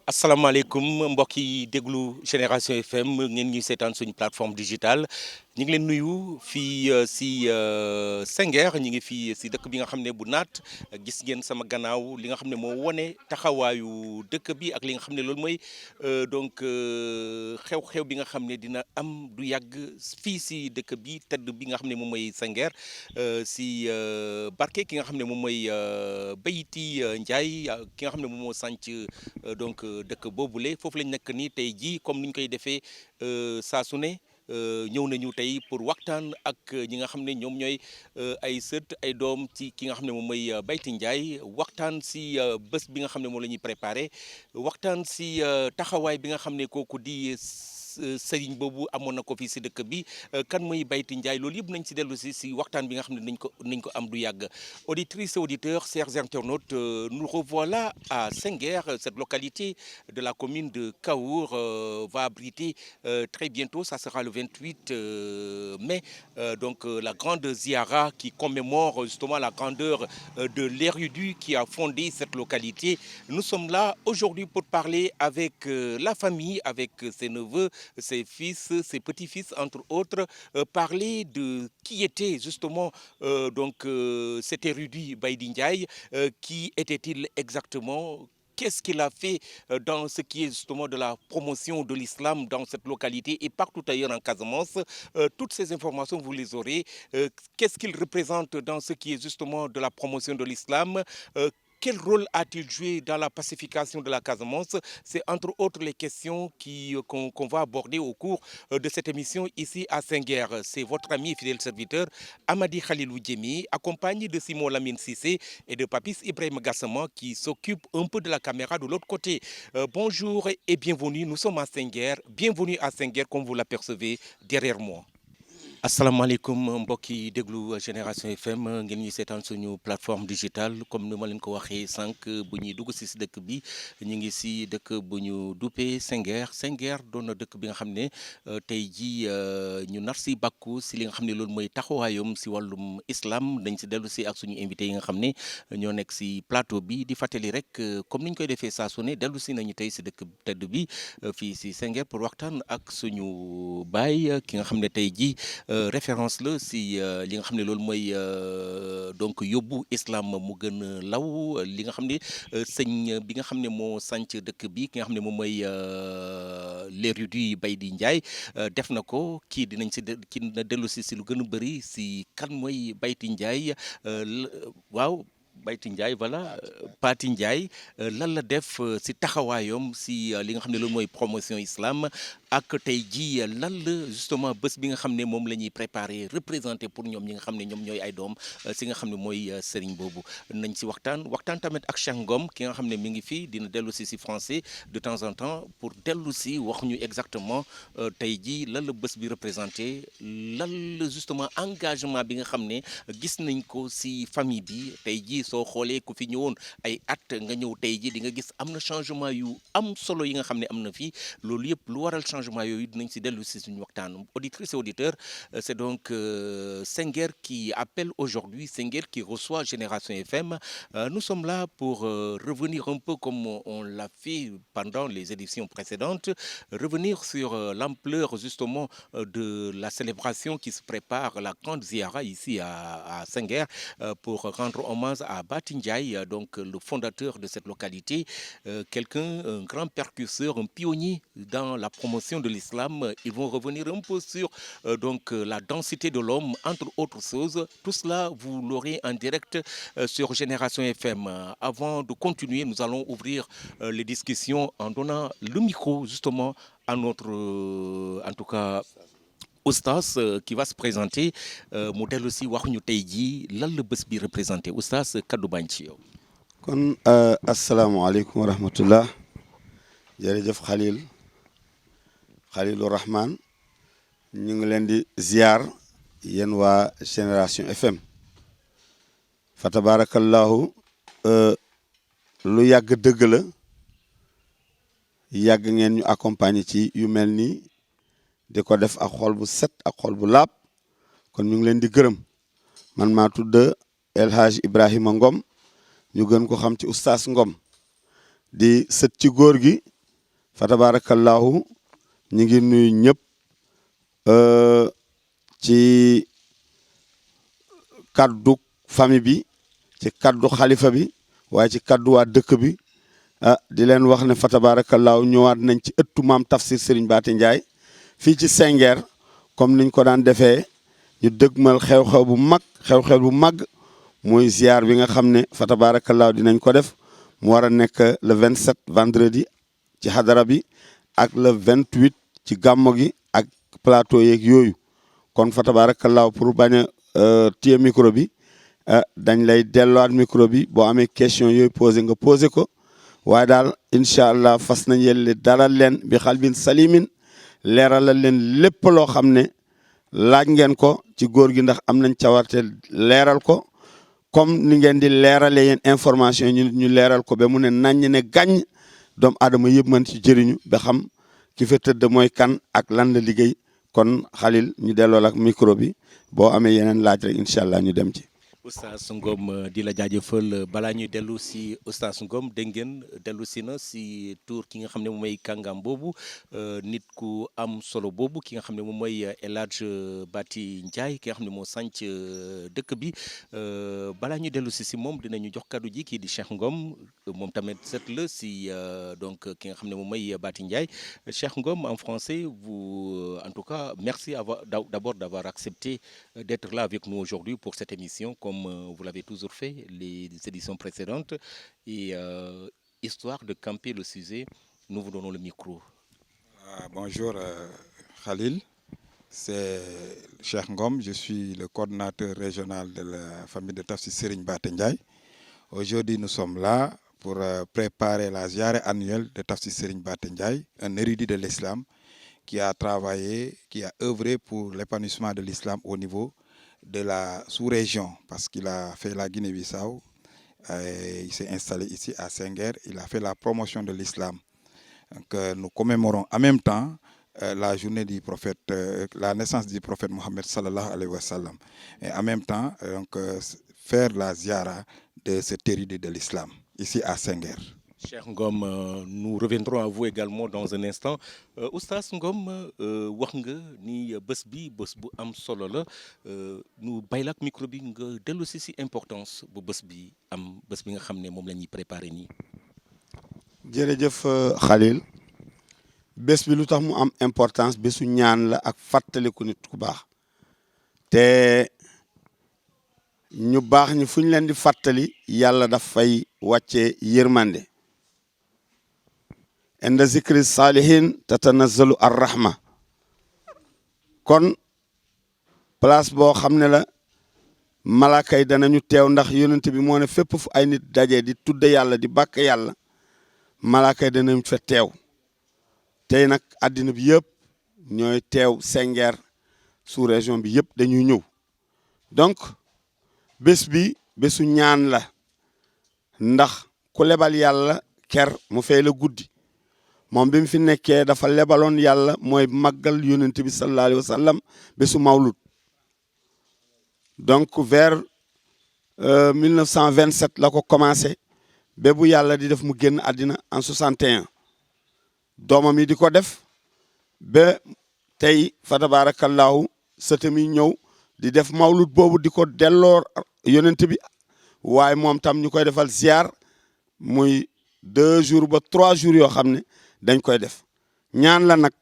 asalaamaaleykum mbokk yi déglu Génération FM ngeen ñuy seetaan suñu plateforme digitale ñu ngi leen nuyu fii si Senghor ñu ngi fii si dëkk bi nga xam ne bu naat gis ngeen sama gannaaw li nga xam ne moo wone taxawaayu dëkk bi ak li nga xam ne loolu mooy xew-xew bi nga xam ne dina am du yàgg fii si dëkk bi tëdd bi nga xam ne moom mooy Senghor si barke ki nga xam ne moom mooy Bayti Ndiaye ki nga xam ne moom moo sànc donc dëkk boobule foofu lañ nekk nii tey jii comme ni ñu koy defee saa su ne ñëw nañu tey pour waxtaan ak ñi nga xam ne ñoom ñooy ay sët ay doom ci ki nga xam ne moom mooy Bayti Ndiaye waxtaan si bés bi nga xam ne moom la ñuy préparé waxtaan si taxawaay bi nga xam ne kooku di sëriñ boobu amoon na ko fii si dëkk bi kan mooy Bayti Ndiaye loolu yëpp nañ si dellu si waxtaan bi nga xam ne nañ ko am du yàgg auditrices et auditeurs chers internautes nous revoilà à Senghor cette localité de la commune de Kaour va abriter très bientôt ça sera le 28 mai donc la grande ziara qui commémore justement la grandeur de l'érudit qui a fondé cette localité. Nous sommes là aujourd'hui pour parler avec la famille, avec ses neveux, ses fils, ses petits-fils, entre autres, parler de qui était justement cet érudit Bayti Ndiaye, qui était-il exactement? Qu'est-ce qu'il a fait dans ce qui est justement de la promotion de l'islam dans cette localité et partout ailleurs en Casamance? Toutes ces informations, vous les aurez. Qu'est-ce qu'il représente dans ce qui est justement de la promotion de l'islam? Quel rôle a-t-il joué dans la pacification de la Casamance? C'est entre autres les questions qu'on va aborder au cours de cette émission ici à Senghor. C'est votre ami et fidèle serviteur Amady Khalilou Diémé, accompagné de Simon Lamine Cissé et de Papis Ibrahim Gassama qui s'occupe un peu de la caméra de l'autre côté. Bonjour et bienvenue, nous sommes à Senghor. Bienvenue à Senghor comme vous l'apercevez derrière moi. asalaamaaleykum mbokk yi déglu Génération FM ngeen ñuy seetaan suñu plateforme digitale comme ni ma leen ko waxee sànq bu ñuy dugg si dëkk bi ñu ngi si dëkk bu ñu duppee Senghor doon na dëkk bi nga xam ne tey jii ñu nar si bàkku si li nga xam ne loolu mooy taxawaayam si wàllum islam dañ si dellu si ak suñu invité yi nga xam ne ñoo nekk si plateau bi di fàttali rek comme ni ñu koy defee saa su ne dellu si nañu tey si dëkk tëdd bi fii si Senghor pour waxtaan ak suñu baay ki nga xam ne tey jii. Référence la si li nga xam ne loolu mooy donc yóbbu islam mu gën a law li nga xam ne sëñ bi nga xam ne moo sanc dëkk bi ki nga xam ne moom mooy l'érudit Bayti Ndiaye def na ko kii dinañ si dina dellu si lu gën a bëri si kan mooy Bayti Ndiaye waaw Bayti Ndiaye voilà Paty Ndiaye lan la def si taxawaayam si li nga xam ne loolu mooy promotion islam ak tey jii lan la justement bés bi nga xam ne moom la ñuy préparé représenté pour ñoom ñi nga xam ne ñoom ñooy ay doom si nga xam ne mooy sëriñ boobu nañ si waxtaan tamit ak Cheikh Ngom ki nga xam ne mi ngi fii dina dellu si français de temps en temps pour dellu si wax ñu exactement tey jii lan la bés bi représenté lan la justement engagement bi nga xam ne gis nañ ko si famille bi tey jii soo xoolee ku fi ñëwoon ay at nga ñëw tey jii di nga gis am na changement yu am solo yi nga xam ne am na fii loolu yëpp lu waral changement yooyu dinañ si dellu si suñu waxtaan auditrices et auditeurs c'est donc Senghor qui appelle aujourd'hui Senghor qui reçoit Génération FM. Nous sommes là pour revenir un peu comme on l'a fait pendant les éditions précédentes, revenir sur l'ampleur justement de la célébration qui se prépare, la grande ziara ici à Senghor, pour rendre hommage à Bayti Ndiaye, donc le fondateur de cette localité, un grand percusseur, un pionnier dans la promotion de l'islam. Ils vont revenir un peu sur la densité de l'homme, entre autres choses. Tout cela, vous l'aurez en direct sur Génération FM. Avant de continuer, nous allons ouvrir les discussions en donnant le micro justement à notre, en tout cas, Oustaz qui va se présenter mu dellu si wax ñu tey jii lan la bés bi représenté Oustaz kaddu bañ ci yow. kon asalaamaaleykum wa rahmatullah jërëjëf Khalilou Rahman ñu ngi leen di ziar yéen waa Génération FM fa tabarakallahu lu yàgg dëgg la yàgg ngeen ñu accompagner ci yu mel nii di ko def ak xol bu set ak xol bu laab kon ñu ngi leen di gërëm man maa tudd El Hadj Ibrahima Ngom ñu gën ko xam ci oustaz Ngom di sët ci góor gi fa tabarakallahu ñu ngi nuyu ñëpp ci kaddu famille bi ci kaddu xalifa bi waaye ci kaddu waa dëkk bi di leen wax ne fa tabarakallahu ñëwaat nañ ci ëttu maam tafsir Serigne Bathie Ndiaye fii ci Senghor comme niñ ko daan defee ñu dëgmal xew-xew bu mag xew-xew bu mag muy ziar bi nga xam ne fa tabarakallahu dinañ ko def mu war a nekk le 27 vendredi ci hadara bi ak le 28 ci gàmmo gi ak plateau yeeg yooyu kon fa tabarakallahu pour bañ a téye micro bi dañ lay delluwaat micro bi boo amee question yooyu posé nga posé ko waaye daal incha allah fas nañ yelle dalal leen bi xalbin salimin leeralal leen lépp loo xam ne laaj ngeen ko ci góor gi ndax am nañ cawarte leeral ko comme ni ngeen di leerale yeen information ñu leeral ko ba mu ne naññ ne gàññ doomu aadama yëpp mën ci jëriñu ba xam ki fa tëdd mooy kan ak lan la liggéey kon Khalil ñu delloo ak micro bi boo amee yeneen laaj rek incha allah ñu dem ci. Oustaz Ngom di la jaajëfal balaa ñuy dellu si Oustaz Ngom dégg ngeen dellu si na si tour ki nga xam ne moom mooy kàngam boobu nit ku am solo boobu ki nga xam ne moom mooy El Hadj Bathie Ndiaye ki nga xam ne moo sànc dëkk bi balaa ñuy dellu si moom dinañu jox kaddu ji kii di Cheikh Ngom moom tamit set la si donc ki nga xam ne moom mooy Bathie Ndiaye Cheikh Ngom en français vous en tout cas merci d'abord d'avoir accepté d'être là avec nous aujourd'hui pour cette émission comme vous l'avez toujours fait les éditions précédentes et histoire de camper le sujet, nous vous donnons le micro. Bonjour Khalil, c'est Cheikh Ngom, je suis le coordinateur régional de la famille de Tafsir Serigne Bathie Ndiaye. Aujourd'hui nous sommes là pour préparer la ziara annuelle de Tafsir Serigne Bathie Ndiaye, un érudit de l'islam qui a travaillé, qui a œuvré pour l'épanouissement de l'islam au niveau de la sous-région, parce qu'il a fait la Guinée-Bissau, il s'est installé ici à Senghor, il a fait la promotion de l'islam. Donc nous commémorons en même temps la journée du prophète, la naissance du prophète Mohammed sallallahu alayhi wa sallam, et en même temps donc, faire la ziara de cet érudit de l'islam ici à Senghor. Cheikh Ngom, nous reviendrons à vous également dans un instant. Oustaz Ngom wax nga ni bés bi bés bu am solo la nu bàyyi ak micro bi nga dellu si importance bu bés bi am bés bi nga xam ne moom la ñuy préparé nii. jërëjëf Khalil bés bi lu tax mu am importance bésu ñaan la ak fàttaliku nit ku baax te ñu baax ñi fu ñu leen di fàttali yàlla daf fay wàccee yërmande. inda zikri salihin tatanazzalu arrahma kon place boo xam ne la malaaka yi danañu teew ndax yonent bi moo ne fépp fu ay nit daje di tudde yàlla di bàkk yàlla malaaka yi danañ fa teew tey nag àddina bi yëpp ñooy teew Senghor sous région bi yëpp dañuy ñëw donc bés bi bésu ñaan la ndax ku lebal yàlla ker mu fay la guddi moom bi mu fi nekkee dafa lebaloon yàlla mooy màggal yonent bi sallallahu alayhi wa sallam bésu mawlud donc vers 1927 la ko commencé ba bu yàlla di def mu génn àddina en 61 doomam yi di ko def ba tey fa tabarakallahu sëtam yi ñëw di def mawlud boobu di ko delloo yonent bi waaye moom tam ñu koy defal ziar muy 2 jours ba 3 jours yoo xam ne dañ koy def ñaan la nag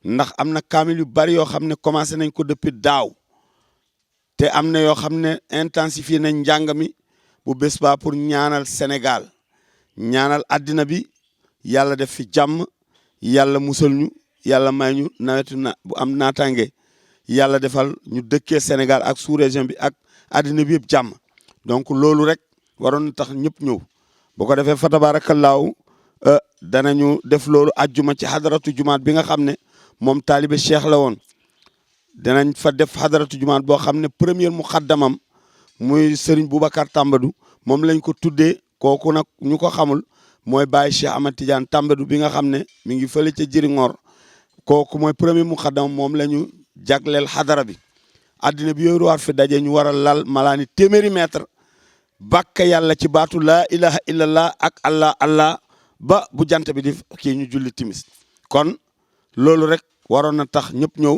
ndax am na kaamil yu bari yoo xam ne commencé nañ ko depuis daaw te am na yoo xam ne intensifié nañ njàng mi bu bés ba pour ñaanal Sénégal ñaanal àddina bi yàlla def fi jàmm yàlla musal ñu yàlla may ñu nawetu na bu am naataange yàlla defal ñu dëkkee Sénégal ak sous-région bi ak àddina bi yëpp jàmm donc loolu rek waroon na tax ñëpp ñëw bu ko defee fa tabaarakallaahu danañu def loolu ajjuma ci xadaratu jumaat bi nga xam ne moom taalibe cheikh la woon danañ fa def xadaratu jumaat boo xam ne première muxaddamam muy Serigne Boubacar Tambadou moom lañ ko tuddee kooku nag ñu ko xamul mooy Baye Cheikh Ahmad Tidiane Tambadou bi nga xam ne mi ngi fële ca Jëriñoor kooku mooy premier muxaddam moom la ñu jagleel xadara bi addina bi yooyu war fi daje ñu war a lal malaani téeméeri mètre bàkk yàlla ci baatu laa ilaha illallah ak allah ba bu jant bi di kii ñu julli timis kon loolu rek waroon na tax ñëpp ñëw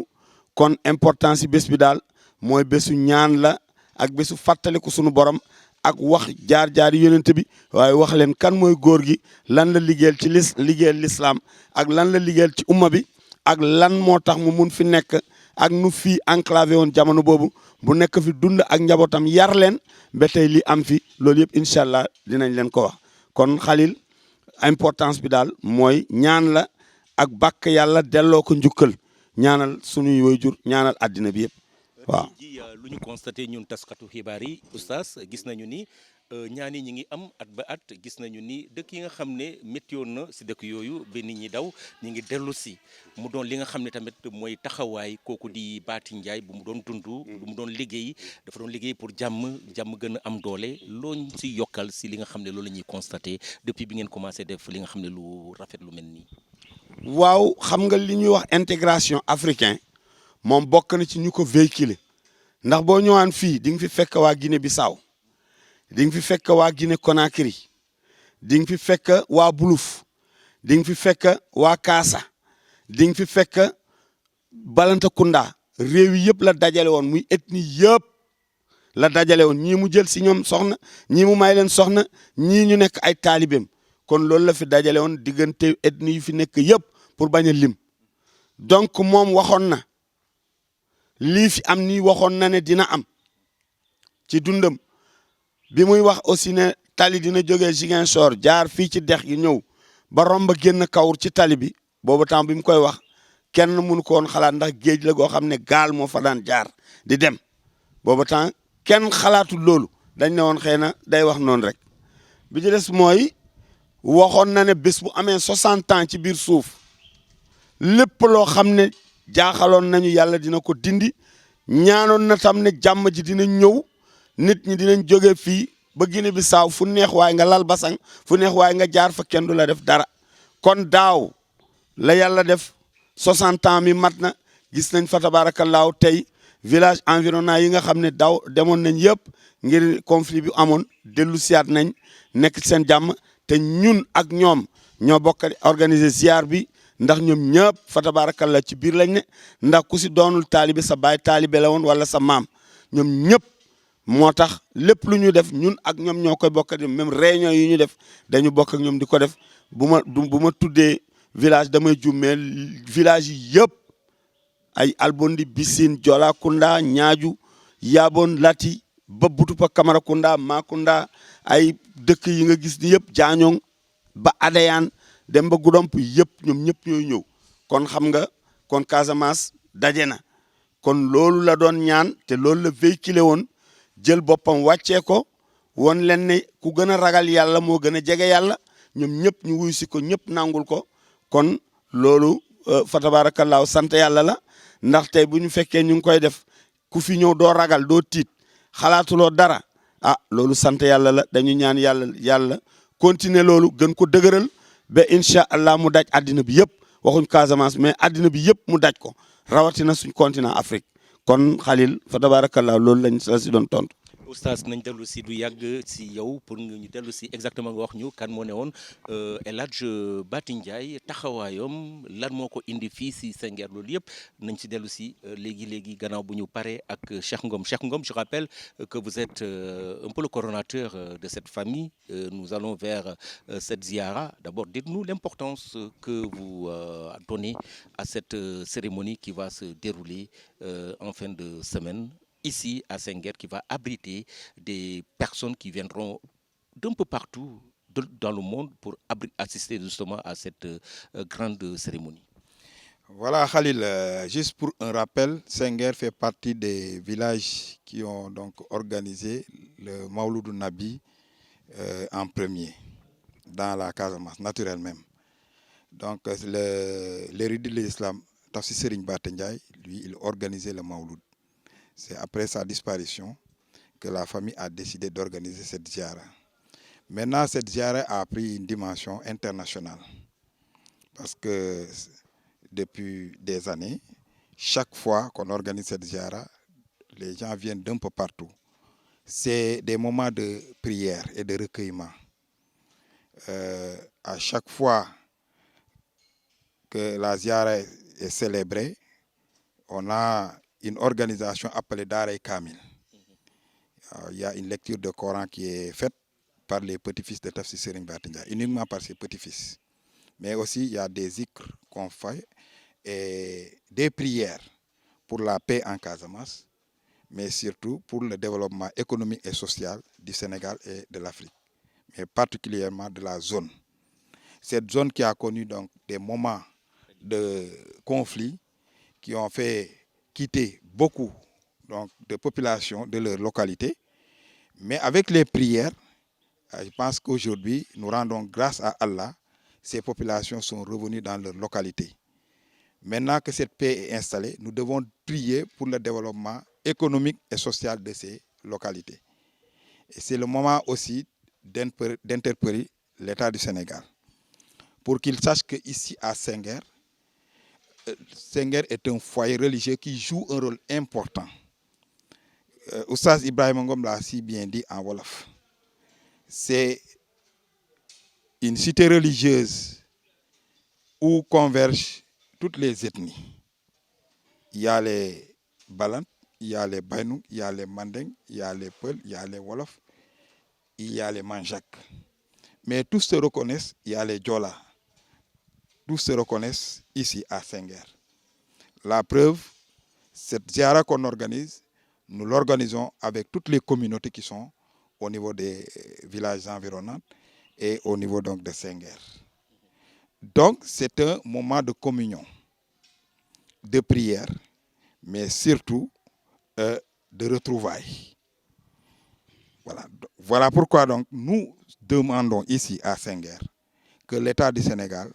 kon importance yi bés bi daal mooy bésu ñaan la ak bésu fàttaliku sunu borom ak wax jaar-jaar yonent bi waaye wax leen kan mooy góor gi lan la liggéeyal ci liggéeyal l'islam ak lan la liggéeyal ci umma bi ak lan moo tax mu mun fi nekk ak nu fii enclavé woon jamono boobu bu nekk fi dund ak njabootam yar leen ba tey li am fi loolu yëpp incha allah dinañ leen ko wax kon Khalil importance bi daal mooy ñaan la ak bàkk yàlla delloo ko njukkal ñaanal sunuy waajur ñaanal àddina bi yëpp waaw. ji lu ñu constaté ñun taskatu xibaar yi oustaz gis nañu ni ñaan yi ñi ngi am at ba at gis nañu ni dëkk yi nga xam ne métti woon na si dëkk yooyu ba nit ñi daw ñi ngi dellu si mu doon li nga xam ne tamit mooy taxawaay kooku di Baty Ndiaye bu mu doon dund bu mu doon liggéey dafa doon liggéey pour jàmm gën a am doole looñ si yokkal si li nga xam ne loolu la ñuy constaté depuis bi ngeen commencé def li nga xam ne lu rafet lu mel nii. waaw xam nga li ñuy wax intégration africain moom bokk na ci ñu ko véhiculer ndax boo ñëwaan fii di nga fi fekk waa Guinée Bissau di nga fi fekk waa Guinée Conakry di nga fi fekk waa Buluf di nga fi fekk waa Kaasa di nga fi fekk Balantakunda réew yi yëpp la dajale woon muy ethnie yëpp la dajale woon ñii mu jël si ñoom soxna ñii mu may leen soxna ñii ñu nekk ay taalibeem kon loolu la fi dajale woon diggante ethnie yu fi nekk yëpp pour bañ a lim donc moom waxoon na lii fi am nii waxoon na ne dina am ci dundam bi muy wax aussi ne tali dina jógee Ziguinchor jaar fii ci dex gi ñëw ba romb génn kawur ci tali bi boobu temps bi mu koy wax kenn mënu ko woon xalaat ndax géej la goo xam ne gaal moo fa daan jaar di dem boobu temps kenn xalaatul loolu dañ ne woon xëy na day wax noonu rek bi ci des mooy waxoon na ne bés bu amee 60 ans ci biir suuf lépp loo xam ne jaaxaloon nañu yàlla dina ko dindi ñaanoon na tam ne jàmm ji dina ñëw nit ñi dinañ jóge fii ba Guinée Bissau fu neex waaye nga lal basang fu neex waaye nga jaar fa kenn du la def dara kon daaw la yàlla def 60 ans mi mat na gis nañ fa tabaarakallaahu tey village environnant yi nga xam ne daaw demoon nañ yëpp ngir conflit bi amoon dellu siyaat nañ nekk ci seen jàmm te ñun ak ñoom ñoo bokk organiser ziar bi ndax ñoom ñëpp fa tabaarakallaa ci biir lañ ne ndax ku si doonul taalibe sa baay taalibe la woon wala sa maam ñoom ñëpp moo tax lépp lu ñu def ñun ak ñoom ñoo koy bokk di même réunion yi ñu def dañu bokk ak ñoom di ko def bu ma tuddee village damay jummee village yi yëpp ay Albondi Bissine Jolakunda Ñaaju Yabon Lati ba Butupa Kamarakunda Makunda ay dëkk yi nga gis ni yëpp Jaañong ba Adéane dem ba Goudomp yëpp ñoom ñëpp ñooy ñëw kon xam nga kon Casamance daje na kon loolu la doon ñaan te loolu la véhiculé woon jël boppam wàccee ko won leen ne ku gën a ragal yàlla moo gën a jege yàlla ñoom ñëpp ñu wuyu si ko ñëpp nangul ko kon loolu fa tabaarakallaahu sant yàlla la ndax tey bu ñu fekkee ñu ngi koy def ku fi ñëw doo ragal doo tiit xalaatuloo dara ah loolu sant yàlla la dañu ñaan yàlla continuer loolu gën ko dëgëral ba incha allah mu daj àddina bi yëpp waxuñ Casamance mais àddina bi yëpp mu daj ko rawatina suñ continent Afrique kon Khalil fa tabarakallah loolu lañ la si doon tontu. oustaz nañ dellu si du yàgg si yow pour ñu dellu si exactement nga wax ñu kan moo ne woon El Hadj Baty Ndiaye taxawaayam lan moo ko indi fii si Senghor loolu yëpp nañ si dellu si léegi gannaaw bu ñu paree ak Cheikh Ngom je rappelle que vous êtes un peu le coordonnateur de cette famille nous allons vers cette ziara d'abord dites-nous l'importance que vous donnez à cette cérémonie qui va se dérouler en fin de semaine ici à Senghor, qui va abriter des personnes qui viendront d'un peu partout dans le monde pour assister justement à cette grande cérémonie. Voilà Khalil, juste pour un rappel, Senghor fait partie des villages qui ont donc organisé le Mawlud Nabi en premier, dans la Casamance, naturelle même. Donc l'érudit de l'islam, Tafsir Serigne Baty Ndiaye, lui, il organisait le Mawlud. C'est après sa disparition que la famille a décidé d'organiser cette ziara. Maintenant, cette ziara a pris une dimension internationale. Parce que depuis des années, chaque fois qu'on organise cette ziara, les gens viennent d'un peu partout. C'est des moments de prière et de recueillement. À chaque fois que la ziara est célébrée, on a une organisation appelée Daara Kamil. Il y a une lecture de Coran qui est faite par les petits-fils de Tafsir Serigne Bara Ndiaye, uniquement par ses petits-fils. Mais aussi, il y a des zikrs qu'on fait et des prières pour la paix en Casamance, mais surtout pour le développement économique et social du Sénégal et de l'Afrique, mais particulièrement de la zone. Cette zone qui a connu donc des moments de conflit qui ont fait quitter beaucoup donc, de populations de leur localité. Mais avec les prières, je pense qu'aujourd'hui, nous rendons grâce à Allah, ces populations sont revenues dans leur localité. Maintenant que cette paix est installée, nous devons prier pour le développement économique et social de ces localités. Et c'est le moment aussi d'interpeller l'État du Sénégal pour qu'il sache qu'ici à Senghor, Senghor est un foyer religieux qui joue un rôle important. Oustaz Ibrahima Ngom l'a si bien dit en Wolof. C'est une cité religieuse où convergent toutes les ethnies. Il y a les Balant, il y a les Bainouk, il y a les Mandeng, il y a les Peul, il y a les Wolof, il y a les Manjak. Mais tous se reconnaissent, il y a les Djola. Tous se reconnaissent ici à Senghor. La preuve, cette ziara qu'on organise, nous l'organisons avec toutes les communautés qui sont au niveau des villages environnants et au niveau donc de Senghor. Donc, c'est un moment de communion, de prière, mais surtout de retrouvailles. Voilà pourquoi donc nous demandons ici à Senghor que l'État du Sénégal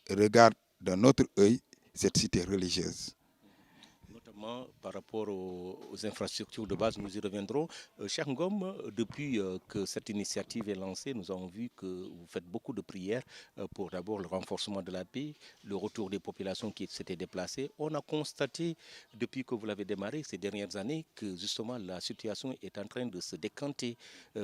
regarde d'un autre œil cette cité religieuse. Notamment par rapport aux infrastructures de base, nous y reviendrons. Cheikh Ngom, depuis que cette initiative est lancée, nous avons vu que vous faites beaucoup de prières pour d'abord le renforcement de la paix, le retour des populations qui s'étaient déplacées. On a constaté, depuis que vous l'avez démarré ces dernières années, que justement la situation est en train de se décanter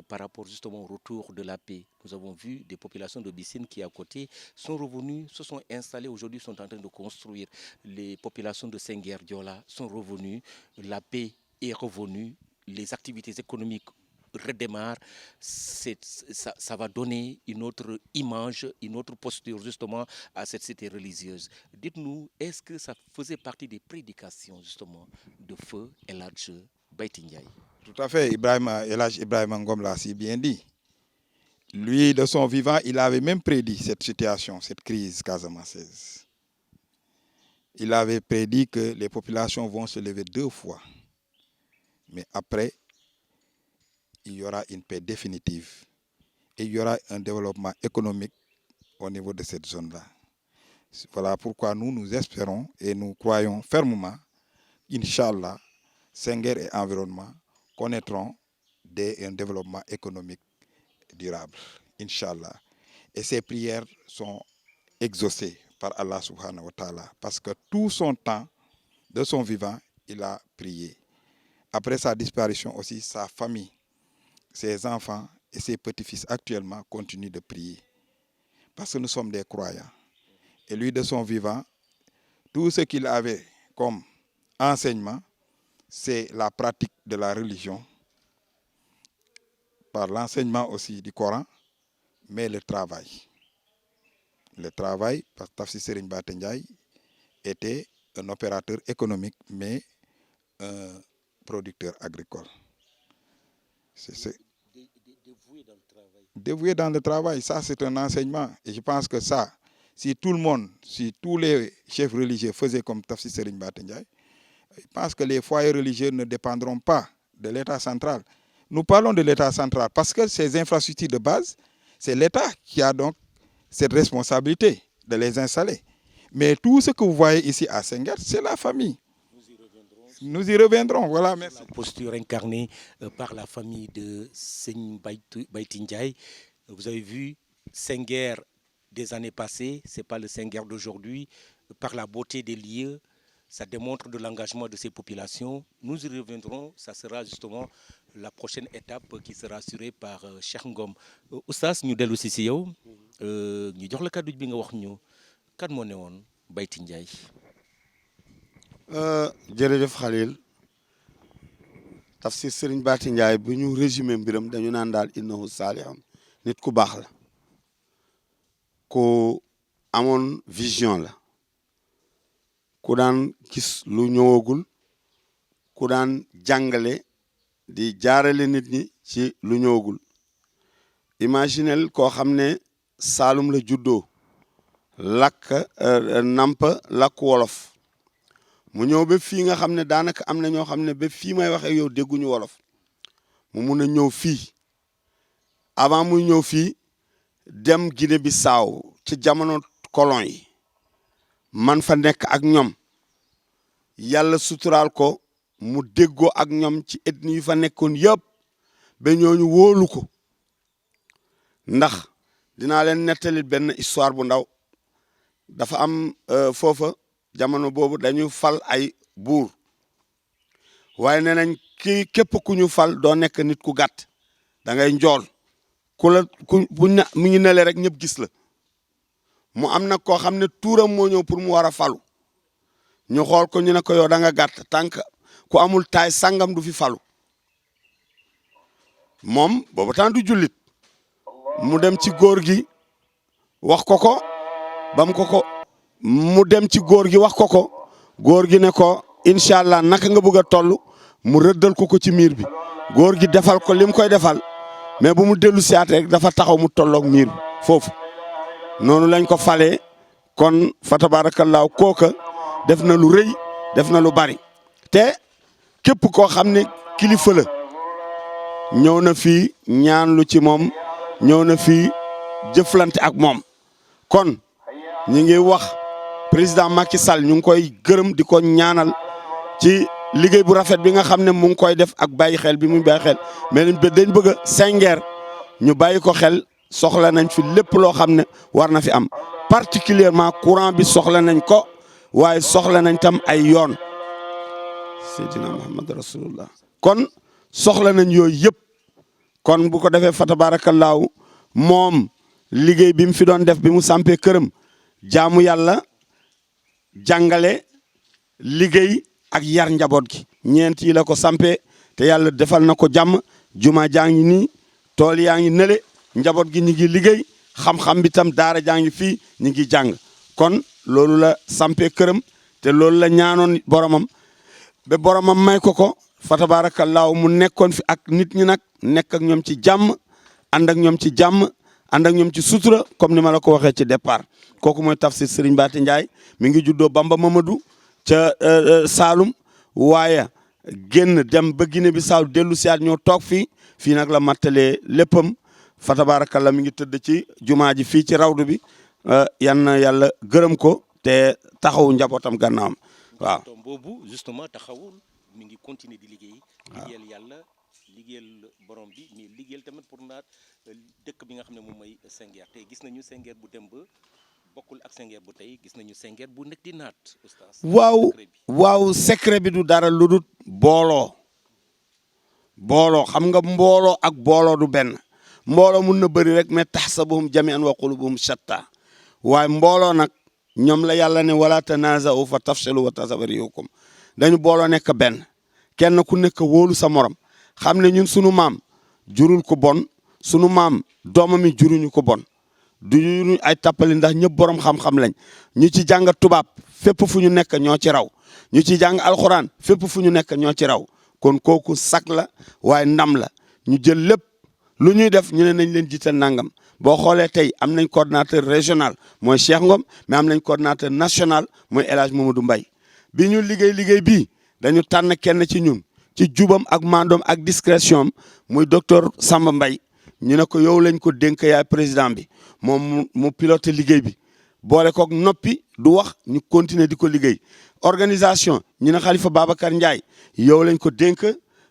par rapport justement au retour de la paix. Nous avons vu des populations de Bissine qui à côté sont revenues, se sont installées, aujourd'hui sont en train de construire. Les populations de Senghor Diola sont revenues, la paix est revenue, les activités économiques redémarrent. Ça va donner une autre image, une autre posture justement à cette cité religieuse. Dites-nous, est-ce que ça faisait partie des prédications justement de feu El Hadj Baïti Ndiaye? Tout à fait, El Hadj Ibrahima Ngom l'a si bien dit. Lui, de son vivant, il avait même prédit cette situation, cette crise casamançaise. Il avait prédit que les populations vont se lever 2 fois. Mais après, il y aura une paix définitive. Et il y aura un développement économique au niveau de cette zone-là. Voilà pourquoi nous espérons et nous croyons fermement, Inch'Allah, Senghor et environnement connaîtront un développement économique durable, Inch'Allah. Et ces prières sont exaucées par Allah subhanahu wa ta'ala, parce que tout son temps, de son vivant, il a prié. Après sa disparition aussi, sa famille, ses enfants et ses petits-fils actuellement continuent de prier. Parce que nous sommes des croyants. Et lui, de son vivant, tout ce qu'il avait comme enseignement, c'est la pratique de la religion, par l'enseignement aussi du Coran, mais le travail. Le travail, parce que Tafsir Serigne Bara Ndiaye était un opérateur économique, mais un producteur agricole. Dévoué dans le travail. Dévoué dans le travail, ça c'est un enseignement. Et je pense que ça, si tout le monde, si tous les chefs religieux faisaient comme Tafsir Serigne Bara Ndiaye, je pense que les foyers religieux ne dépendront pas de l'État central. Nous parlons de l'État central parce que ces infrastructures de base, c'est l'État qui a donc cette responsabilité de les installer. Mais tout ce que vous voyez ici à Senghor, c'est la famille. Nous y reviendrons. Voilà, merci. La posture incarnée par la famille de Serigne Baïti Ndiaye. Vous avez vu Senghor des années passées, ce n'est pas le Senghor d'aujourd'hui. Par la beauté des lieux, ça démontre de l'engagement de ces populations. Nous y reviendrons, ça sera justement la prochaine étape qui sera assurée par Cheikh Ngom oustaz ñu dellu si yow ñu jox la kàddu bi nga wax ñu kan moo ne woon Bayti Ndiaye. jërëjëf Khalil tafsir Serigne Baty Ndiaye bu ñu résumé mbiram dañu naan daal innahu saalihun nit ku baax la ku amoon vision la ku daan gis lu ñëwagul ku daan jàngale di jaarale nit ñi ci lu ñëwagul imaginel koo xam ne Saalum la juddoo lakk namp lakk wolof mu ñëw ba fii nga xam ne daanaka am na ñoo xam ne ba fii may waxe yow dégguñu wolof mu mun a ñëw fii avant muy ñëw fii dem Guinée Bissau ci jamono colon yi man fa nekk ak ñoom yàlla suturaal ko mu déggoo ak ñoom ci ethnie yu fa nekkoon yëpp ba ñooñu wóolu ko ndax dinaa leen nettali benn histoire bu ndaw dafa am foofa jamono boobu dañu fal ay buur waaye nee nañ ki képp ku ñu fal doo nekk nit ku gàtt da ngay njool ku la ku buñ na mu ngi nele rek ñëpp gis la mu am nag koo xam ne tuuram moo ñëw pour mu war a falu ñu xool ko ñu ne ko yow da nga gàtt tànk ku amul taay sangam du fi falu moom boobu temps du jullit mu dem ci góor gi wax ko ko bam ko ko mu dem ci góor gi wax ko ko góor gi ne ko incha allah naka nga bëgg a toll mu rëddal ko ci miir bi góor gi defal ko lim koy defal mais bu mu dellu siyaat rek dafa taxaw mu tolloog miir bi foofu noonu lañ ko falee kon fa tabaarakallaahu kooka def na lu rëy def na lu bari te képp koo xam ne kilifa la ñëw na fii ñaan lu ci moom ñëw na fii jëflante ak moom kon ñi ngi wax président Macky Sall ñu ngi koy gërëm di ko ñaanal ci liggéey bu rafet bi nga xam ne mu ngi koy def ak bàyyi xel bi muy bàyyi xel mais dañ bëgg a Senghor ñu bàyyi ko xel soxla nañ fi lépp loo xam ne war na fi am particulièrement courant bi soxla nañ ko waaye soxla nañ tam ay yoon Seydina Muhammad rasulullah kon soxla nañ yooyu yëpp kon bu ko defee fa tabaarakallaahu moom liggéey bi mu fi doon def bi mu sampee këram jaamu yàlla jàngale liggéey ak yar njaboot gi ñeent yi la ko sampee te yàlla defal na ko jàmm juma jaa ngi nii tool yaa ngi nële njaboot gi ñu ngi liggéey xam-xam bi tam daara jaa ngi fii ñu ngi jàng kon loolu la sampee këram te loolu la ñaanoon boromam ba boromam may ko ko fa tabaarakallaahu mu nekkoon fi ak nit ñi nag nekk ak ñoom ci jàmm ànd ak ñoom ci jàmm ànd ak ñoom ci sutura comme ni ma la ko waxee ci départ kooku mooy tafsir Serigne Baty Ndiaye mi ngi juddoo Bamba Mamadou ca Saalum waaye génn dem ba Guinée Bissau dellu siyaat ñoo toog fii nag la mattalee léppam fa tabaarakallaa mi ngi tëdd ci jumaa ji fii ci rawdu bi yan na yàlla gërëm ko te taxawu njabootam gannaawam waaw. boobu justement taxawul mi ngi continuer di liggéey. liggéeyal yàlla liggéeyal borom bi mais liggéeyal tamit pour naat dëkk bi nga xam ne moom mooy Senghor tey gis nañu Senghor bu dem ba bokkul ak Senghor bu tey gis nañu Senghor bu nekk di naat oustaz. waaw secret bi du dara lu dul booloo xam nga mbooloo ak booloo du benn mbooloo mun na bëri rek mais tahsabuhum jami'an wa qulubuhum shatta waaye mbooloo nag ñoom la yàlla ne wala tanaza'u fa tafshalu wa tadhhaba rihukum dañu booloo nekk benn kenn ku nekk wóolu sa morom xam ne ñun sunu maam jurul ko bon sunu maam doomam yi juruñu ko bon du ñu ay tappali ndax ñëpp borom xam-xam lañ ñu ci jàng tubaab fépp fu ñu nekk ñoo ci raw ñu ci jàng alxuraan fépp fu ñu nekk ñoo ci raw kon kooku sak la waaye ndam la ñu jël lépp lu ñuy def ñu ne nañ leen jiital nangam boo xoolee tey am nañ coordonnateur régional mooy Cheikh Ngom mais am nañ coordonnateur national mooy El Hadj Mamadou Mbaye bi ñu liggéey bii dañu tànn kenn ci ñun ci jubam ak mandoom ak discrétion muy docteur Samba Mbaye ñu ne ko yow lañ ko dénk yaay président bi moom mu piloté liggéey bi boole kook noppi du wax ñu continuer di ko liggéey organisation ñu ne Khalifa Babacar Ndiaye yow lañ ko dénk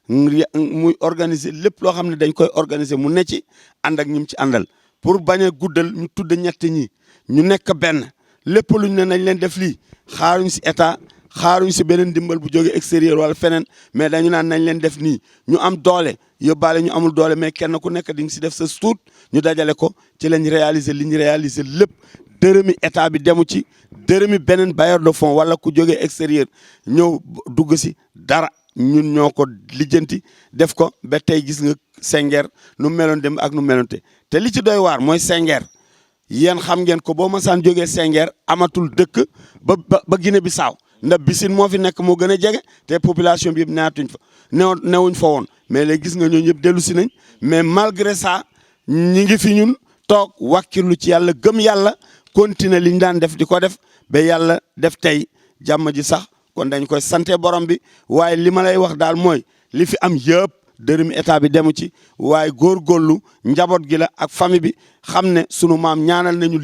muy organiser lépp loo xam ne dañ koy organiser mu ne ci ànd ak ñim ci àndal pour bañ a guddal ñu tudd ñett ñi ñu nekk benn lépp luñ ne nañ leen def lii xaaruñ si état xaaruñ si beneen dimbal bu jóge extérieur wala feneen mais dañu naan nañ leen def nii ñu am doole yóbbaale ñu amul doole mais kenn ku nekk di nga si def sa suut ñu dajale ko ci lañ réaliser li ñu réaliser lépp dërëmi état bi demu ci dërëmi beneen bailleur de fonds wala ku jógee extérieur ñëw dugg si dara ñun ñoo ko lijjanti def ko ba tey gis nga Senghor nu meloon dem ak nu meloon te li ci doy waar mooy Senghor yéen xam ngeen ko boo masaan jógee Senghor amatul dëkk ba Guinée Bissau ndax Bissine moo fi nekk moo gën a jege te population bi yëpp naatuñ fa newuñ fa woon mais léegi gis nga ñooñu yëpp dellu si nañ mais malgré ça ñi ngi fi ñun toog wàkkirlu ci yàlla gëm yàlla continuer li ñu daan def di ko def ba yàlla def tey jàmm ji sax kon dañ koy sante borom bi waaye li ma lay wax daal mooy li fi am yëpp dërëmi état bi demu ci waaye góorgóorlu njaboot gi la ak famille bi xam ne sunu maam ñaanal nañu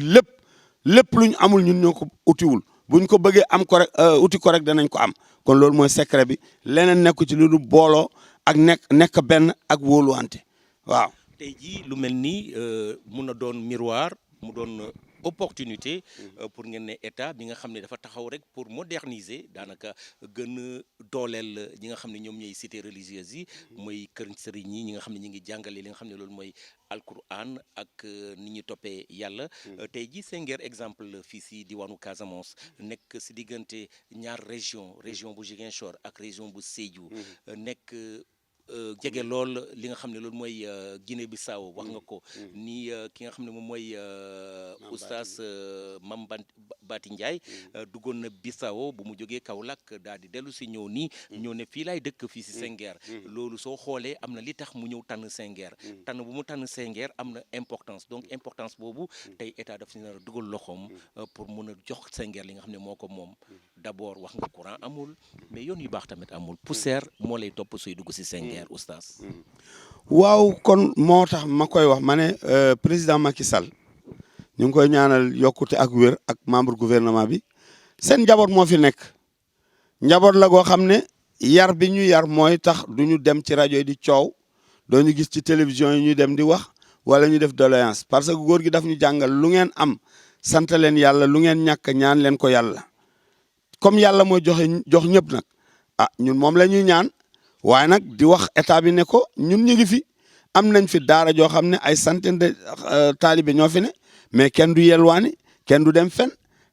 lépp luñ amul ñun ñoo ko utiwul buñ ko bëggee am ko rek uti ko rek danañ ko am kon loolu mooy secret bi leneen nekku ci lu dul booloo ak nekk benn ak wóoluwante waaw. tey jii lu mel nii mun na doon miroir mu doon opportunité pour ngeen ne état bi nga xam ne dafa taxaw rek pour moderniser daanaka gën a dooleel ñi nga xam ne ñoom ñooy cité religieuse yi mooy kër sëriñ ñi nga xam ne ñi ngi jàngale li nga xam ne loolu mooy alquran ak ni ñu toppee yàlla tey jii Senghor exemple fii si diwaanu Casamance nekk si diggante ñaar région bu Ziguinchor ak région bu Sédhiou nekk jege lool li nga xam ne loolu mooy Guinée Bissau wax nga ko ni ki nga xam ne moom mooy oustaz Mame Bati Ndiaye duggoon na Bissau bu mu jógee Kaolack daal di dellu si ñëw nii ñëw ne fii laay dëkk fii si Senghor loolu soo xoolee am na li tax mu ñëw tànn Senghor tànn bu mu tànn Senghor am na importance donc importance boobu tey état daf si nar a dugal loxoom pour mun a jox Senghor li nga xam ne moo ko moom d'abord wax nga courant amul mais yoon yu baax tamit amul poussière moo lay topp sooy dugg si Senghor oustaz. waaw kon moo tax ma koy wax ma ne président Macky Sall ñu ngi koy ñaanal yokkute ak wér ak membre gouvernement bi seen njaboot moo fi nekk njaboot la goo xam ne yar bi ñu yar mooy tax du ñu dem ci rajo yi di coow doo ñu gis ci télévision yi ñuy dem di wax wala ñu def doléance parce que góor gi daf ñu jàngal lu ngeen am sant leen yàlla lu ngeen ñàkk ñaan leen ko yàlla comme yàlla mooy jox ñëpp nag ah ñun moom la ñuy ñaan. waaye nag di wax état bi ne ko ñun ñu ngi fi am nañ fi daara joo xam ne ay centaine de taalibe ñoo fi ne mais kenn du yelwaani kenn du dem fen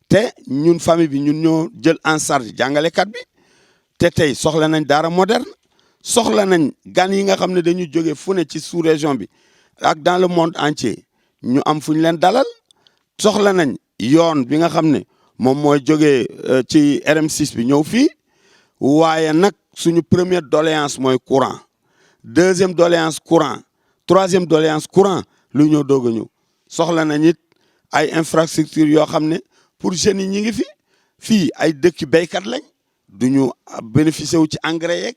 te ñun famille bi ñun ñoo jël en charge jàngalekat bi te tey soxla nañ daara moderne soxla nañ gan yi nga xam ne dañu jóge fu ne ci sous région bi ak dans le monde entier ñu am fu ñu leen dalal soxla nañ yoon bi nga xam ne moom mooy jógee ci RM6 bi ñëw fii waaye nag suñu première doléance mooy courant deuxième doléance courant troisième doléance courant lu ñëw doog a ñëw soxla nañ it ay infrastructure yoo xam ne pour jeunes yi ñi ngi fii ay dëkki béykat lañ du ñu bénéficier wu ci engrais yeeg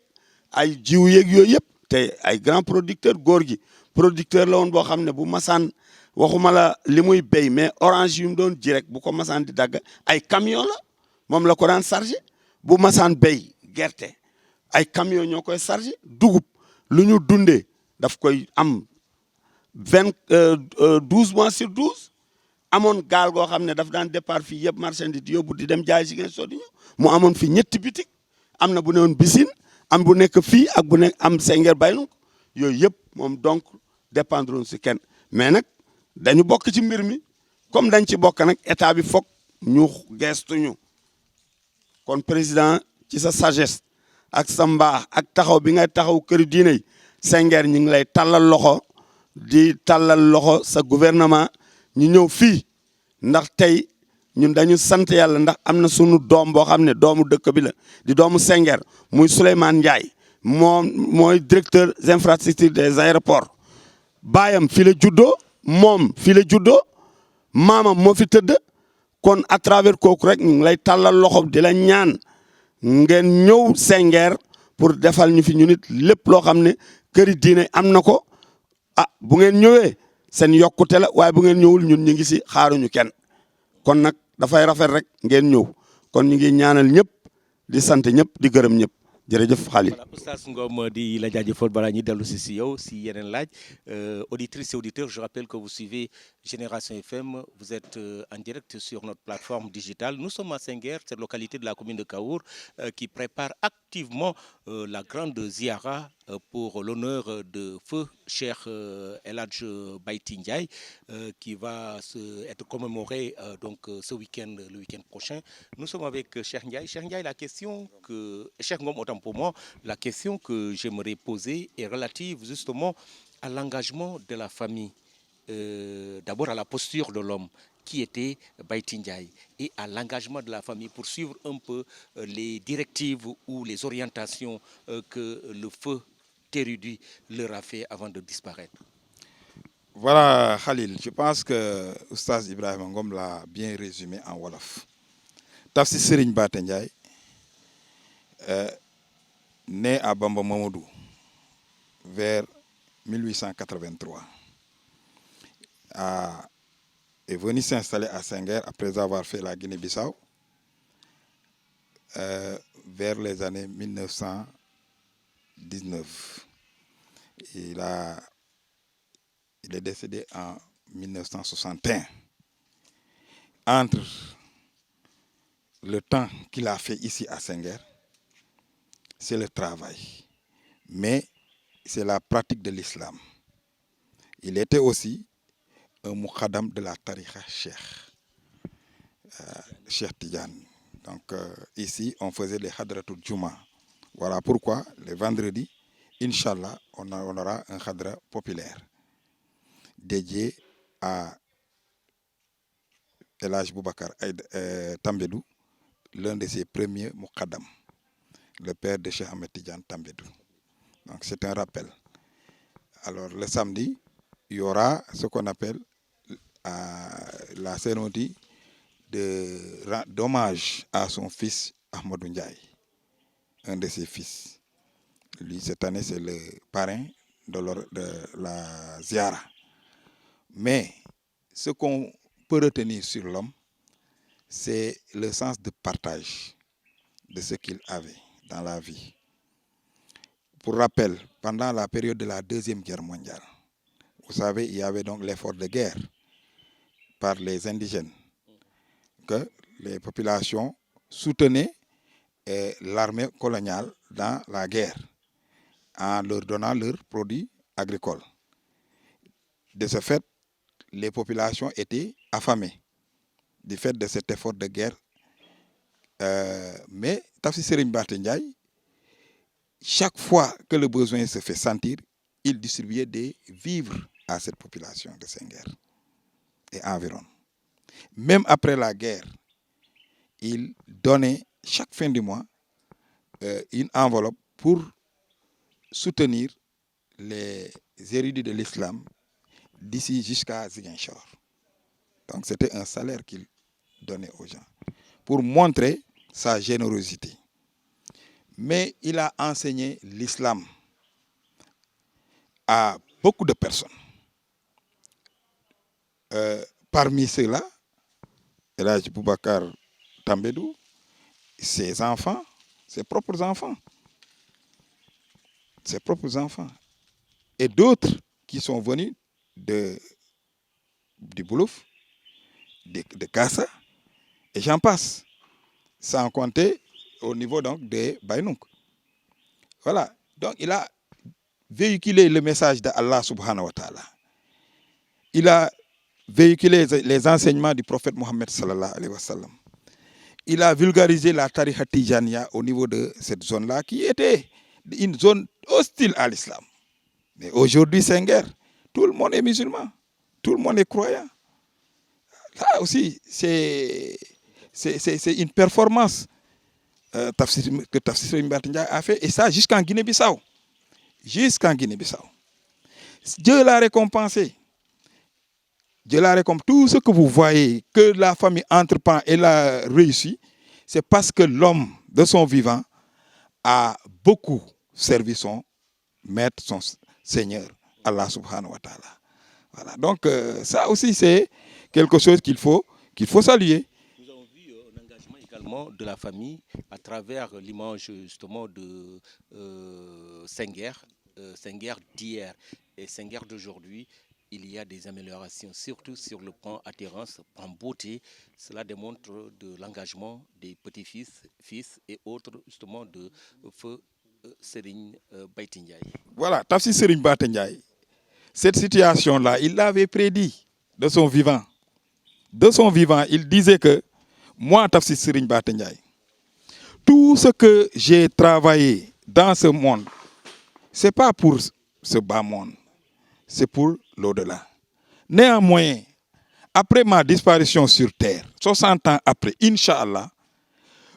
ay jiw yeeg yooyu yëpp te ay grand producteur góor gi producteur la woon boo xam ne bu masaan waxuma la li muy béy mais orange yu mu doon ji rek bu ko masaan di dagg ay camion la moom la ko daan chargé bu masaan béy gerte ay camion ñoo koy chargé dugub lu ñu dundee daf koy am 12 mois sur 12 amoon gaal goo xam ne daf daan départ fii yëpp marchandise di yóbbu di dem jaay Ziguinchor di ñëw mu amoon fi ñetti bitik am na bu ne woon Bissine am bu nekk fii ak bu nekk am Senghor baynu ko yooyu yëpp moom donc dépendre si kenn mais nag dañu bokk ci mbir mi comme dañ ci bokk nag état bi foog ñu geestuñu kon président ci sa sagesse ak sa mbaax ak taxaw bi ngay taxaw këri diine yi Senghor ñu ngi lay tàllal loxo di tàllal loxo sa gouvernement ñu ñëw fii ndax tey ñun dañu sant yàlla ndax am na sunu doom boo xam ne doomu dëkk bi la di doomu Senghor muy Souleymane Ndiaye moom mooy directeur des infrastructures des aéroports baayam fi la juddoo moom fi la juddoo maamam moo fi tëdd kon à travers kooku rek ñu ngi lay tàllal loxo di la ñaan ngeen ñëw Senghor pour defal ñu fi ñu nit lépp loo xam ne këri diine am na ko ah bu ngeen ñëwee seen yokkute la waaye bu ngeen ñëwul ñun ñu ngi si xaaruñu kenn kon nag dafay rafet rek ngeen ñëw kon ñu ngi ñaanal ñëpp di sant ñëpp di gërëm ñëpp jërëjëf Khalil. voilà Oustaz Ngom di la jaajëfal balaa ñuy dellu si yow si yeneen laaj auditrices et auditeurs je rappelle que vous suivez Génération FM vous êtes en direct sur notre plateforme digitale nous sommes à Senguer cette localité de la commune de Kaour qui prépare activement la grande ziara pour l'honneur de feu Cheikh El Hadj Baïti Ndiaye qui va être commémoré donc ce week-end le week-end prochain nous sommes avec Cheikh Ndiaye. Cheikh Ndiaye, la question que Cheikh Ngom autant pour moi la question que j'aimerais poser est relative justement à l'engagement de la famille, d'abord à la posture de l'homme qui était Baïti Ndiaye et à l'engagement de la famille pour suivre un peu les directives ou les orientations que le feu Térudi leur a fait avant de disparaître. Voilà, Khalil, je pense que Oustaz Ibrahima Ngom l'a bien résumé en wolof. Tafsir Serigne Baté Ndiaye, né à Bamba Mamadou vers 1883, est venu s'installer à Senguer après avoir fait la Guinée-Bissau vers les années 1919. Il est décédé en 1961. Entre le temps qu'il a fait ici à Senguer, c'est le travail, mais c'est la pratique de l'islam. Il était aussi un muqaddam de la tariqa Cheikh Tidiane. Donc ici, on faisait les hadratul Juma. Voilà pourquoi les vendredis, Inch'Allah, on aura un hadra populaire dédié à El Hadj Boubacar Tambédou, l'un de ses premiers muqaddam, le père de Cheikh Ahmed Tidiane Tambédou. Donc c'est un rappel. Alors le samedi, il y aura ce qu'on appelle la cérémonie d'hommage à son fils Ahmadou Ndiaye, un de ses fils. Lui, cette année, c'est le parrain de la ziara. Mais ce qu'on peut retenir sur l'homme, c'est le sens de partage de ce qu'il avait dans la vie. Pour rappel, pendant la période de la Deuxième Guerre mondiale, vous savez, il y avait donc l'effort de guerre par les indigènes, que les populations soutenaient l'armée coloniale dans la guerre en leur donnant leurs produits agricoles. De ce fait, les populations étaient affamées du fait de cet effort de guerre. Mais Tafsir Serigne Baté Ndiaye, chaque fois que le besoin se fait sentir, il distribuait des vivres à cette population de Senguer et environ. Même après la guerre, il donnait chaque fin du mois une enveloppe pour soutenir les érudits de l'islam d'ici jusqu'à Ziguinchor. Donc c'était un salaire qu'il donnait aux gens pour montrer sa générosité. Mais il a enseigné l'islam à beaucoup de personnes. Parmi ceux-là, El Hadj Boubacar Tambédou, ses enfants, ses propres enfants, et d'autres qui sont venus du Boulouf, de Kassa, et j'en passe, sans compter au niveau donc de Baïnouk. Voilà, donc il a véhiculé le message d'Allah subhanahu wa ta'ala. Il a véhiculé les enseignements du prophète Mohammed sallallahu alayhi wa sallam. Il a vulgarisé la tariqa Tijaniya au niveau de cette zone-là qui était une zone hostile à l'islam. Mais aujourd'hui, Senguer, tout le monde est musulman, tout le monde est croyant. Là aussi, c'est une performance que Tafsir Serigne Baté Ndiaye a fait, et ça jusqu'en Guinée-Bissau. Jusqu'en Guinée-Bissau. Dieu l'a récompensé. Dieu l'a récompensé. Tout ce que vous voyez, que la famille entreprend et l'a réussi, c'est parce que l'homme de son vivant a beaucoup servi son maître, son Seigneur, Allah subhanahu wa ta'ala. Voilà. Donc ça aussi, c'est quelque chose qu'il faut saluer. Nous avons vu un engagement également de la famille à travers l'image justement de Senghor, Senghor d'hier et Senghor d'aujourd'hui. Il y a des améliorations, surtout sur le plan attirance, en beauté. Cela démontre de l'engagement des petits-fils, fils et autres justement de feu Serigne Baïti Ndiaye. Voilà, Tafsir Serigne Baté Ndiaye. Cette situation-là, il l'avait prédit de son vivant. De son vivant, il disait que moi, Tafsir Serigne Baté Ndiaye, tout ce que j'ai travaillé dans ce monde, c'est pas pour ce bas monde, c'est pour l'au-delà. Néanmoins, après ma disparition sur Terre, 60 ans après, Inch'Allah,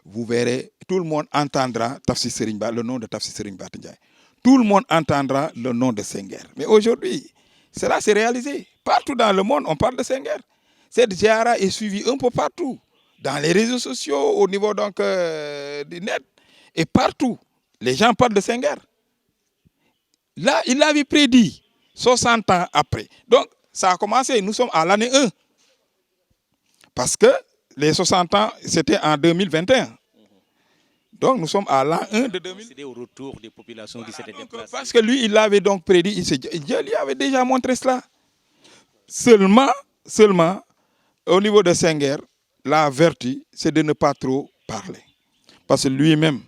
vous verrez, tout le monde entendra Tafsir Serigne Ba, le nom de Tafsir Serigne Baté Ndiaye. Tout le monde entendra le nom de Senghor. Mais aujourd'hui, cela s'est réalisé. Partout dans le monde, on parle de Senghor. Cette ziara est suivie un peu partout, dans les réseaux sociaux, au niveau donc, du net, et partout. Les gens parlent de Senghor. Là, il l'avait prédit 60 ans après. Donc, ça a commencé, nous sommes à l'année 1. Parce que les 60 ans, c'était en 2021. Donc, nous sommes à l'an 1 de 2000. C'était au retour des populations qui s'étaient déplacées. Parce que lui, il l'avait donc prédit, Dieu lui avait déjà montré cela. Seulement, au niveau de Senghor, la vertu, c'est de ne pas trop parler. Parce que lui-même,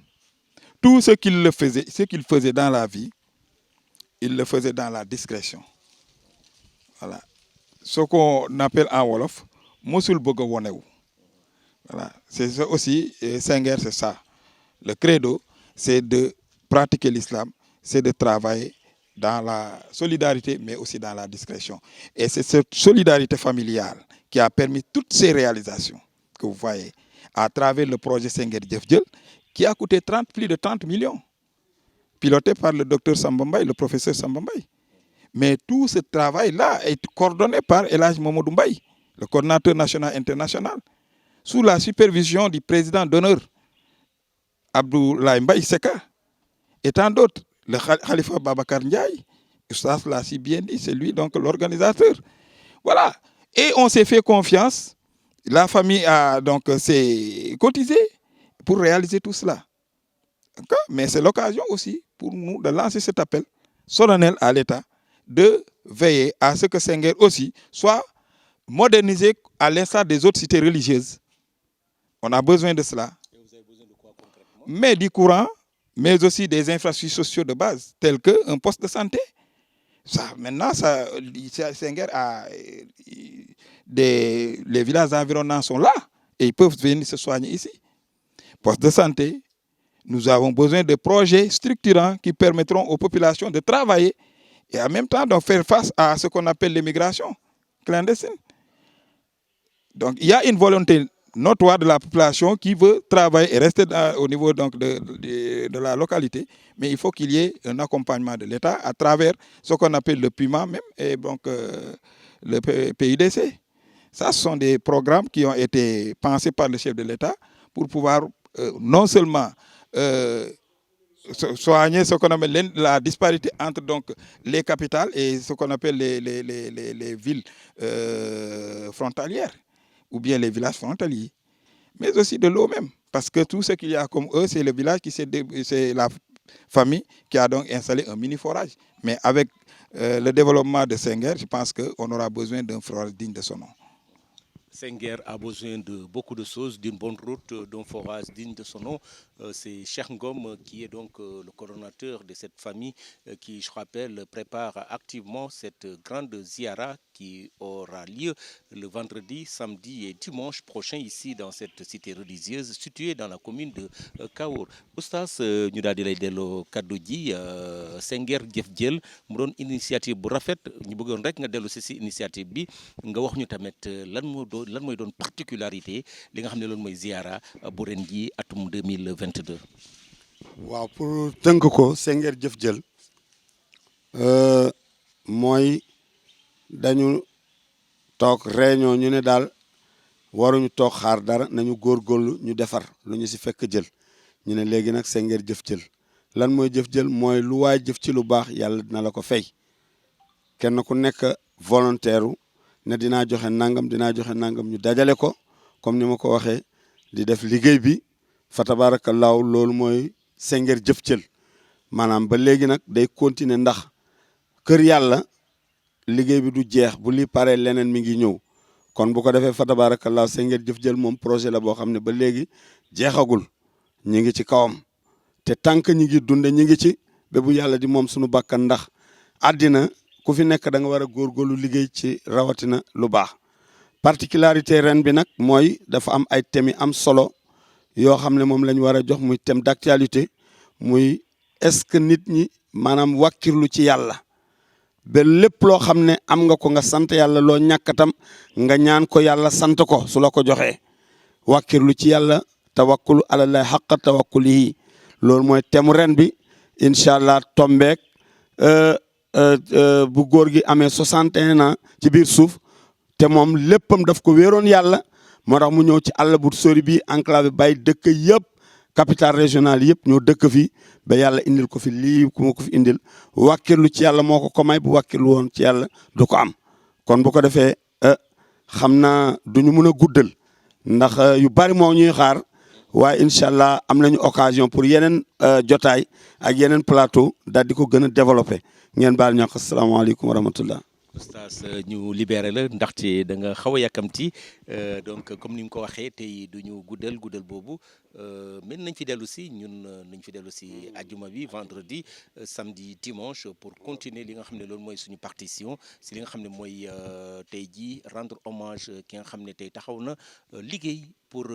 tout ce qu'il faisait dans la vie, il le faisait dans la discrétion. Voilà. Ce qu'on appelle en Wolof, Mosul Bogo Wonewu. Voilà. C'est ça aussi, Senghor, c'est ça. Le credo, c'est de pratiquer l'islam, c'est de travailler dans la solidarité, mais aussi dans la discrétion. Et c'est cette solidarité familiale qui a permis toutes ces réalisations que vous voyez à travers le projet Senghor Djefdjel, qui a coûté plus de 30 millions, piloté par le docteur Sambambaye, le professeur Sambambaye. Mais tout ce travail-là est coordonné par El Hadj Mamadou Mbaye, le coordinateur national international, sous la supervision du président d'honneur, Abdoulaye Mbaye Seka, et tant d'autres. Le Khalifa Babacar Ndiaye, ça l'a si bien dit, c'est lui donc l'organisateur. Voilà. Et on s'est fait confiance. La famille a donc s'est cotisé pour réaliser tout cela. Mais c'est l'occasion aussi pour nous de lancer cet appel solennel à l'État de veiller à ce que Senghor aussi soit modernisé à l'instar des autres cités religieuses. On a besoin de cela. Et vous avez besoin de quoi concrètement? Mais du courant, mais aussi des infrastructures sociales de base, telles qu'un poste de santé. Maintenant, Senghor a les villages environnants sont là et ils peuvent venir se soigner ici. Poste de santé, nous avons besoin de projets structurants qui permettront aux populations de travailler et en même temps de faire face à ce qu'on appelle l'immigration clandestine. Donc, il y a une volonté notoire de la population qui veut travailler et rester au niveau donc, de la localité, mais il faut qu'il y ait un accompagnement de l'État à travers ce qu'on appelle le PUMA même et donc le PUDC. Ça, ce sont des programmes qui ont été pensés par le chef de l'État pour pouvoir non seulement soigner ce qu'on appelle la disparité entre donc, les capitales et ce qu'on appelle les villes frontalières, ou bien les villages frontaliers, mais aussi de l'eau même. Parce que tout ce qu'il y a comme eux, c'est le village c'est la famille qui a donc installé un mini-forage. Mais avec le développement de Senghor, je pense qu'on aura besoin d'un forage digne de son nom. Senghor a besoin de beaucoup de choses, d'une bonne route, d'un forage digne de son nom. C'est Cheikh Ngom qui est donc le coordonnateur de cette famille qui, je rappelle, prépare activement cette grande ziara qui aura lieu le vendredi, samedi et dimanche prochain ici dans cette cité religieuse située dans la commune de Kaour. Oustaz ñu daal di lay delloo kaddu ji Senghor Djefdjel mu doon initiative bu rafet ñu bëggoon rek nga dellu si initiative bi nga wax ñu tamit lan mooy doon particularité li nga xam ne loolu mooy ziara bu ren ji atum 2022. waaw pour tënk ko Senghor Djefdjel mooy dañu toog réunion ñu ne daal waruñu toog xaar dara nañu góorgóorlu ñu defar lu ñu si fekk jël ñu ne léegi nag Senghor Djefdjel lan mooy jëf-jël mooy lu waay jëf ci lu baax yàlla dina la ko fay kenn ku nekk volontaire ne dinaa joxe nangam ñu dajale ko comme ni ma ko waxee di def liggéey bi fa tabaarakallaahu loolu mooy Senguer Jëf Jël maanaam ba léegi nag day continuer ndax kër yàlla liggéey bi du jeex bu li paree leneen mi ngi ñëw kon bu ko defee fa tabaarakallaahu Senguer Jëf Jël moom projet la boo xam ne ba léegi jeexagul ñi ngi ci kawam te tant que ñi ngi dunde ñi ngi ci ba bu yàlla di moom suñu bakkan ndax àddina ku fi nekk da nga war a góorgóorlu liggéey ci rawatina lu baax particularité ren bi nag mooy dafa am ay thèmes yi am solo yoo xam ne moom la ñu war a jox muy thème d'actualité muy est-ce que nit ñi maanaam wàkkirlu ci yàlla ba lépp loo xam ne am nga ko nga sant yàlla loo ñàkkatam nga ñaan ko yàlla sant ko su la ko joxee wàkkirlu ci yàlla tawakkulu alallahi xaqa tawakkulihi loolu mooy thème ren bi incha allah tombeek bu góor gi amee 61 ans ci biir suuf te moom léppam daf ko wéeroon yàlla moo tax mu ñëw ci àll bu sori bi enclavé bàyyi dëkk yëpp capitale régionale yëpp ñoo dëkk fi ba yàlla indil ko fi lii ku ma ko fi indil wàkkirlu ci yàlla moo ko may bu wàkkirlu woon ci yàlla du ko am kon bu ko defee xam naa duñu mën a guddal ndax yu bari moo ñuy xaar waaye incha allah am nañu occasion pour yeneen jotaay ak yeneen plateau daal di ko gën a développé ngeen baal ñoo ko asalaamaaleykum wa rahmatullah oustaz ñu libéré la ndaxte da nga xaw a yàkkamti donc comme ni nga ko waxee tey du ñu guddal boobu mën nañ fi dellu si ñun nañ fi dellu si ajuma bi vendredi samedi dimanche pour continuer li nga xam ne loolu mooy suñu partition si li nga xam ne mooy tey jii rendre hommage ki nga xam ne tey taxaw na liggéey pour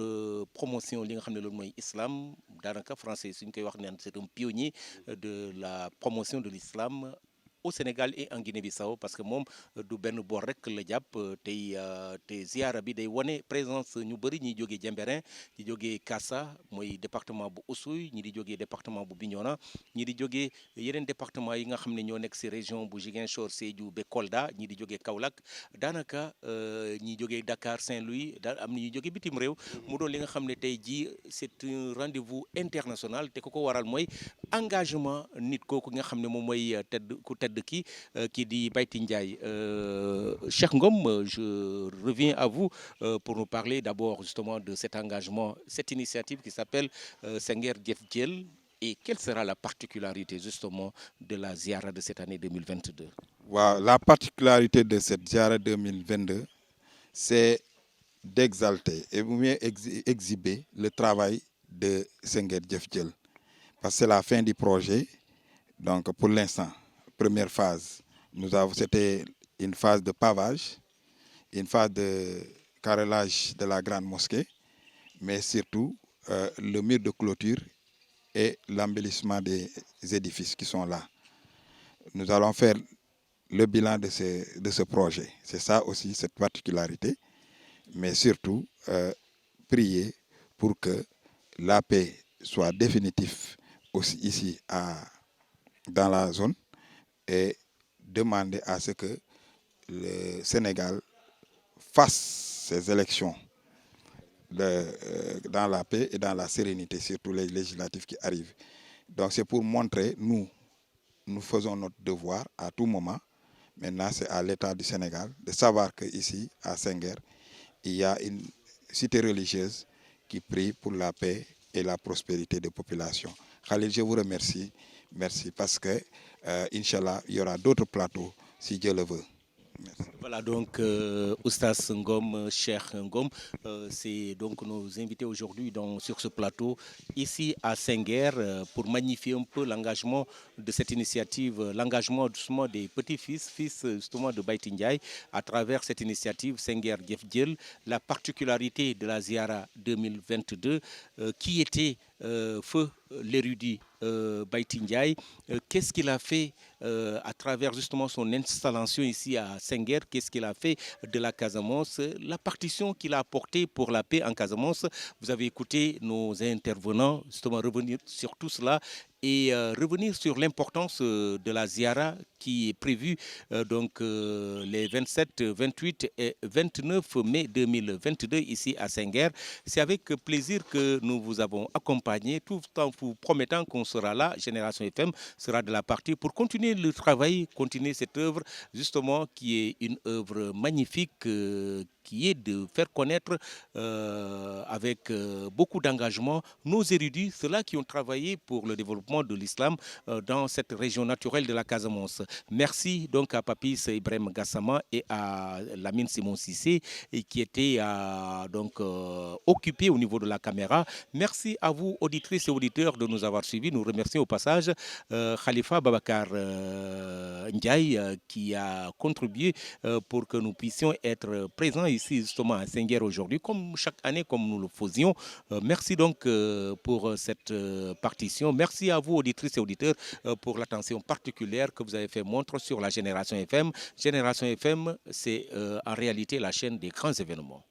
promotion li nga xam ne loolu mooy islam daanaka français suñ koy wax naan c'est un pionnier de la promotion de l'islam au Sénégal et en Guinée-Bissau parce que moom du benn boor rek la jàpp tey te ziara bi day wane présence ñu bëri ñi jógee Diembéring ñi jógee Kassa mooy département bu Oussouye ñi di jógee département bu Bignona ñi di jógee yeneen département yi nga xam ne ñoo nekk si région bu Ziguinchor Sédhiou ba Kolda ñi di jógee Kaolack daanaka ñi jógee Dakar Saint-Louis daal am na ñuy jógee bitim réew mu doon li nga xam ne tey jii c'est un rendez-vous international te ku ko waral mooy engagement nit kooku nga xam ne moom mooy tedd qui dit Baïty Ndiaye. Cheikh Ngom, je reviens à vous pour nous parler d'abord justement de cet engagement, cette initiative qui s'appelle Senguer Jëf Jël. Et quelle sera la particularité justement de la Ziara de cette année 2022? Wow, la particularité de cette Ziara 2022, c'est d'exalter et mieux exhiber le travail de Senguer Jëf Jël. Parce que c'est la fin du projet, donc pour l'instant. Première phase, c'était une phase de pavage, une phase de carrelage de la grande mosquée, mais surtout le mur de clôture et l'embellissement des édifices qui sont là. Nous allons faire le bilan de ce projet. C'est ça aussi, cette particularité, mais surtout prier pour que la paix soit définitive aussi ici dans la zone, et demander à ce que le Sénégal fasse ses élections dans la paix et dans la sérénité, surtout les législatives qui arrivent. Donc c'est pour montrer, nous faisons notre devoir à tout moment. Maintenant, c'est à l'État du Sénégal de savoir qu'ici, à Senguer, il y a une cité religieuse qui prie pour la paix et la prospérité des populations. Khalil, je vous remercie. Merci, parce que, Inch'Allah, il y aura d'autres plateaux, si Dieu le veut. Merci. Voilà donc Oustaz Ngom, Cheikh Ngom, c'est donc nos invités aujourd'hui sur ce plateau ici à Senguer pour magnifier un peu l'engagement de cette initiative, l'engagement justement des petits-fils, fils justement de Baïty Ndiaye à travers cette initiative Senguer Jëf Jël, la particularité de la Ziara 2022 qui était feu l'érudit Baïty Ndiaye. Qu'est-ce qu'il a fait à travers justement son installation ici à Senguer? Qu'est-ce qu'il a fait de la Casamance? La partition qu'il a apportée pour la paix en Casamance. Vous avez écouté nos intervenants justement revenir sur tout cela et revenir sur l'importance de la Ziara qui est prévue les 27, 28 et 29 mai 2022 ici à Senguer. C'est avec plaisir que nous vous avons accompagné tout en vous promettant qu'on sera là. Génération FM sera de la partie pour continuer le travail, continuer cette œuvre justement qui est une œuvre magnifique qui est de faire connaître avec beaucoup d'engagement nos érudits, ceux-là qui ont travaillé pour le développement de l'islam dans cette région naturelle de la Casamance. Merci donc à Papis Ibrahim Gassama et à Lamine Simon Sissé et qui étaient donc occupés au niveau de la caméra. Merci à vous, auditrices et auditeurs, de nous avoir suivis. Nous remercions au passage Khalifa Babakar Ndiaye qui a contribué pour que nous puissions être présents ici justement à Senghor aujourd'hui, comme chaque année, comme nous le faisions. Merci donc pour cette partition. Merci à vous, auditrices et auditeurs, pour l'attention particulière que vous avez fait montre sur la Génération FM. Génération FM, c'est en réalité la chaîne des grands événements.